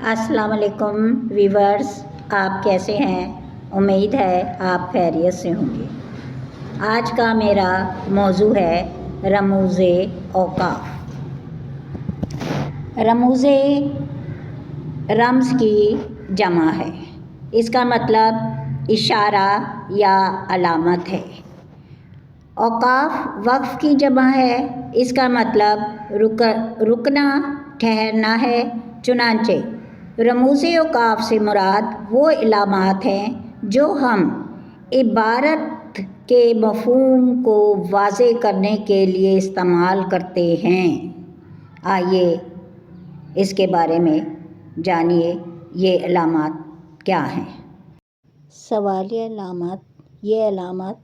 السلام علیکم ویورز، آپ کیسے ہیں؟ امید ہے آپ خیریت سے ہوں گے۔ آج کا میرا موضوع ہے رموز اوقاف۔ رموز رمز کی جمع ہے، اس کا مطلب اشارہ یا علامت ہے۔ اوقاف وقف کی جمع ہے، اس کا مطلب رکنا، ٹھہرنا ہے۔ چنانچہ رموز اوقاف سے مراد وہ علامات ہیں جو ہم عبارت کے مفہوم کو واضح کرنے کے لیے استعمال کرتے ہیں۔ آئیے اس کے بارے میں جانیے یہ علامات کیا ہیں۔ سوالیہ علامت: یہ علامت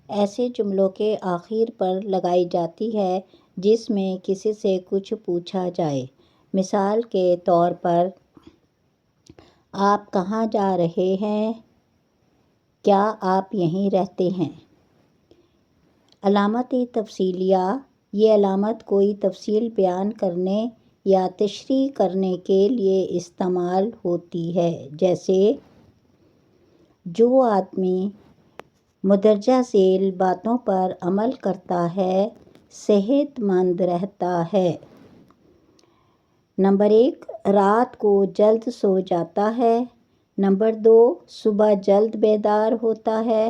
ایسے جملوں کے آخر پر لگائی جاتی ہے جس میں کسی سے کچھ پوچھا جائے۔ مثال کے طور پر، آپ کہاں جا رہے ہیں؟ کیا آپ یہیں رہتے ہیں؟ علامت تفصیلیہ: یہ علامت کوئی تفصیل بیان کرنے یا تشریح کرنے کے لیے استعمال ہوتی ہے، جیسے جو آدمی مندرجہ ذیل باتوں پر عمل کرتا ہے صحت مند رہتا ہے۔ نمبر 1، رات کو جلد سو جاتا ہے۔ نمبر 2، صبح جلد بیدار ہوتا ہے۔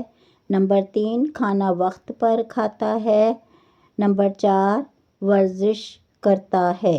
نمبر 3، کھانا وقت پر کھاتا ہے۔ نمبر 4، ورزش کرتا ہے۔